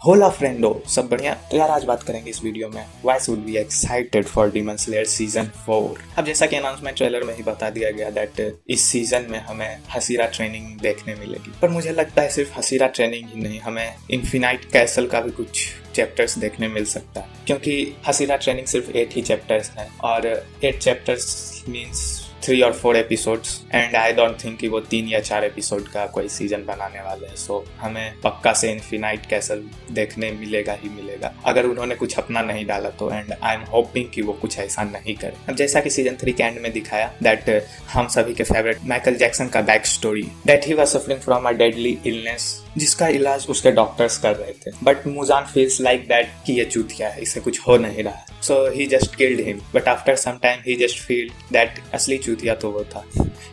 होला फ्रेंडो, सब बढ़िया। तो यार आज बात करेंगे इस वीडियो में why should be excited for demon slayer season 4। अब जैसा कि अनाउंसमेंट ट्रेलर में ही बता दिया गया दैट इस सीजन में हमें हसीरा ट्रेनिंग देखने मिलेगी, पर मुझे लगता है सिर्फ हसीरा ट्रेनिंग ही नहीं, हमें इन्फिनाइट कैसल का भी कुछ चैप्टर्स देखने मिल सकता है, क्योंकि हसीरा ट्रेनिंग सिर्फ 8 ही चैप्टर्स हैं और 8 चैप्टर्स मीन्स 3 और 4 episodes and I don't think कि वो 3 या 4 एपिसोड का कोई सीजन बनाने वाले हैं। सो हमें पक्का से इन्फिनाइट कैसल देखने मिलेगा ही मिलेगा, अगर उन्होंने कुछ अपना नहीं डाला तो। एंड आई एम होपिंग कि वो कुछ ऐसा नहीं करे। अब जैसा कि सीजन 3 के एंड में दिखाया दैट हम सभी के फेवरेट माइकल जैक्सन का back story that he was suffering from a deadly illness, जिसका इलाज उसके डॉक्टर्स कर रहे थे, but Muzan feels like that कि ये चूतिया है, इससे कुछ हो नहीं रहा है। So he just killed him, but after some time he just feel that असली चूतिया तो वो था,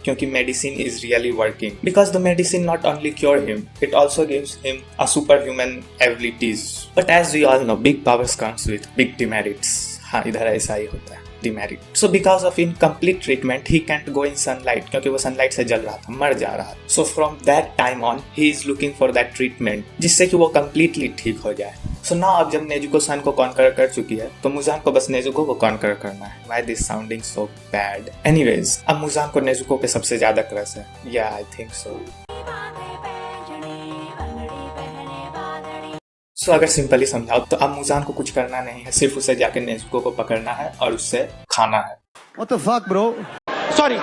क्योंकि medicine is really working because the medicine not only cure him, it also gives him a super human abilities. But as we all know, big powers comes with big demerits. हाँ, इधर ऐसा ही होता है, demerit. So because of incomplete treatment he can't go in sunlight, क्योंकि वो sunlight से जल रहा था, मर जा रहा था। So from that time on he is looking for that treatment जिससे कि वो कम्प्लीटली ठीक हो जाए। सो नाउ अब जब नेजुको सन को कॉन्कर कर चुकी है तो मुजान को बस नेजुको को कॉन्कर करना है। Why this sounding so bad? Anyways, अब मुजान को नेजुको पे सबसे ज्यादा क्रश है। या आई थिंक सो। सो अगर सिंपली समझाओ तो अब मुजान को कुछ करना नहीं है, सिर्फ उसे जाके नेजुको को पकड़ना है और उससे खाना है। What the fuck, bro? Sorry.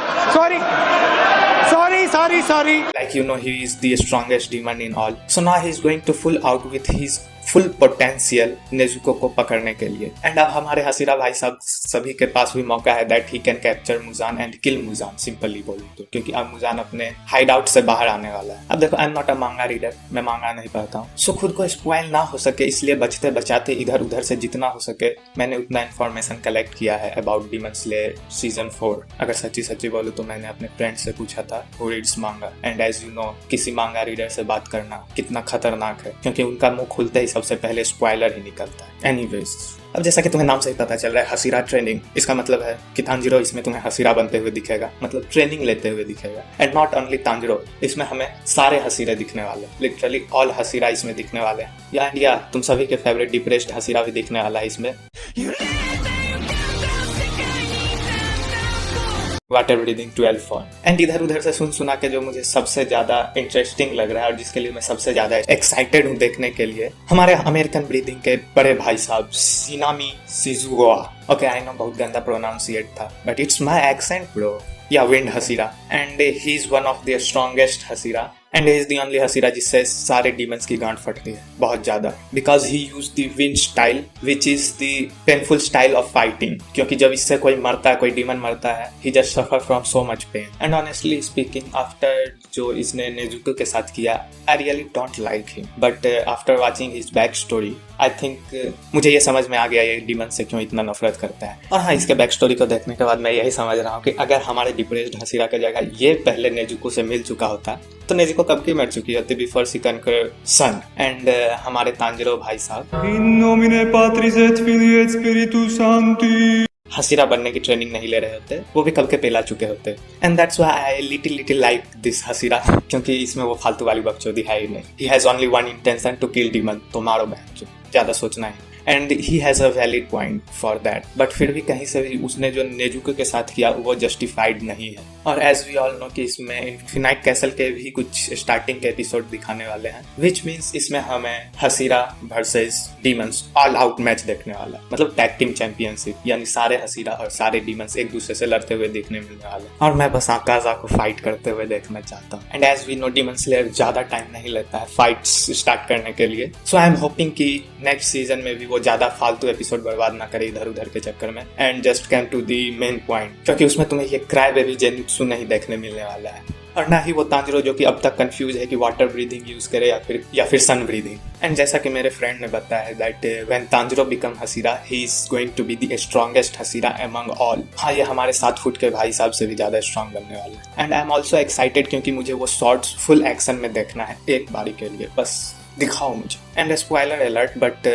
Like you know, he is the strongest demon in all. So now he is going to full out with his full potential Nezuko को पकड़ने के लिए। एंड अब हमारे हसीरा भाई साहब सभी के पास भी मौका है that he can capture Muzan and kill Muzan, simply बोलूं तो, क्योंकि अब मुजान अपने हाइड आउट से बाहर आने वाला है। अब देखो, आई एम नॉट अ मांगा रीडर, मैं मांगा नहीं पढ़ता हूँ, सो खुद को स्पॉइल ना हो सके इसलिए बचते बचाते इधर उधर से जितना हो सके मैंने उतना इन्फॉर्मेशन कलेक्ट किया है अबाउट डीमन स्लेयर सीजन 4। अगर सच्ची बोलूं तो मैंने अपने फ्रेंड से पूछा था हु रीड्स मांगा, एंड एज यू नो किसी मांगा रीडर से बात करना कितना खतरनाक है, क्योंकि उनका मुंह खुलते ही सबसे पहले स्पॉइलर ही निकलता है। एनीवेज, अब जैसा कि तुम्हें नाम से ही पता चल रहा है हसीरा ट्रेनिंग, इसका मतलब है कि तांजिरो इसमें तुम्हें हसीरा बनते हुए दिखेगा, मतलब ट्रेनिंग लेते हुए दिखेगा। एंड नॉट ओनली तांजिरो, इसमें हमें सारे हसीरे दिखने वाले, लिटरली ऑल हसीरा इसमें दिखने वाले हैं। या तुम सभी के फेवरेट डिप्रेस्ड हसीरा भी दिखने वाला है इसमें। Water breathing 12 form. एंड इधर उधर से सुना के जो मुझे सबसे ज्यादा इंटरेस्टिंग लग रहा है और जिसके लिए मैं सबसे ज्यादा एक्साइटेड हूँ देखने के लिए, हमारे अमेरिकन ब्रीदिंग के बड़े भाई साहब सिनामी शिजुओआ। ओके, आई नो बहुत गंदा प्रोनाउंसिएट था, but it's my accent bro. या wind Hashira, and he is one of the strongest Hashira, and he is the only Hashira जिससे सारे डीमंस की गांठ फटती है बहुत ज्यादा, because he use the wind style which is the painful style of fighting. क्योंकि जब इससे कोई मरता है, कोई डीमन मरता है, he just suffer from so much pain. And honestly speaking, after जो इसने नेजुको के साथ किया, I really don't like him, but after watching his back story I think मुझे ये समझ में आ गया ये डीमन से क्यों इतना नफरत करता है। और हाँ, इसके बैक स्टोरी को देखने के बाद मैं यही समझ रहा हूँ कि अगर हमारे डिप्रेस्ड हसीरा की जगह ये पहले नेजुको से मिल चुका होता तो नेजुको कब की मर चुकी होती before she conquer sun. And हमारे तांजिरो भाई साहब In nomine Patris et Filii et Spiritus Sancti. हसीरा बनने की ट्रेनिंग नहीं ले रहे होते, वो भी कब के पेला चुके होते। And that's why I little like this Hashira, क्योंकि इसमें वो फालतू वाली बकचोदी है ही नहीं। He has only one intention to kill demon, तो मारो बहन, ज्यादा सोचना है। And he has a valid point for that, but फिर भी कहीं से भी उसने जो नेजुको के साथ किया वो जस्टिफाइड नहीं है। और एज वी ऑल नो कि इसमें इन्फिनाइट कैसल के भी कुछ स्टार्टिंग के एपिसोड दिखाने वाले हैं, विच मीन्स इसमें हमें Hashira versus demons all out match देखने वाला है, मतलब टैग टीम चैंपियनशिप, यानी सारे हसीरा और सारे डीमंस एक दूसरे से लड़ते हुए देखने मिलने वाले। और मैं बस आकाजा को फाइट करते हुए देखना चाहता हूँ। And as we know demon slayer ज्यादा टाइम नहीं लेता है फाइट्स स्टार्ट करने के लिए, सो आई एम होपिंग कि नेक्स्ट सीजन में भी वो ज्यादा फालतू एपिसोड बर्बाद ना करे इधर उधर के चक्कर में, and just came to the main point, क्योंकि उसमें तुम्हें ये क्राई बेबी जेनित्सु नहीं देखने मिलने वाला है, और ना ही वो तांजिरो जो कि अब तक कंफ्यूज है कि वाटर ब्रीदिंग यूज करे या फिर सन ब्रीदिंग। एंड जैसा कि मेरे फ्रेंड ने बताया है that when Tanjiro become Hashira he is going to be the strongest Hashira among all. हाँ, ये हमारे 7 फुट के भाई साहब से भी ज्यादा स्ट्रॉन्ग बनने वाला है। And I am also excited क्योंकि मुझे वो शॉर्ट्स फुल एक्शन में देखना है एक बारी के लिए, बस दिखाओ मुझे। And a spoiler alert, but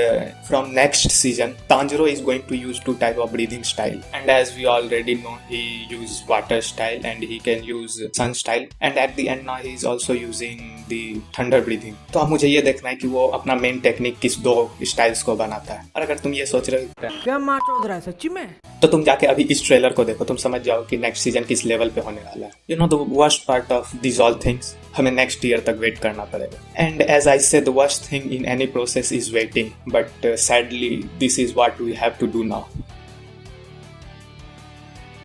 from next season, Tanjiro is going to use 2 type of breathing style. And as we already know, he use water style and he can use sun style. And at the end now he is also using the thunder breathing. तो अब मुझे ये देखना है कि वो अपना main technique किस 2 स्टाइल्स को बनाता है। और अगर तुम ये सोच रहे हो क्या मार चौध रहा है सच्ची में, तो तुम जाके अभी इस ट्रेलर को देखो, तुम समझ जाओ कि नेक्स्ट सीजन किस लेवल पे होने वाला है। You know the worst part of this all things, हमें नेक्स्ट ईयर तक वेट करना पड़ेगा। And as I say the worst thing in any process is waiting, but sadly this is what we have to do now.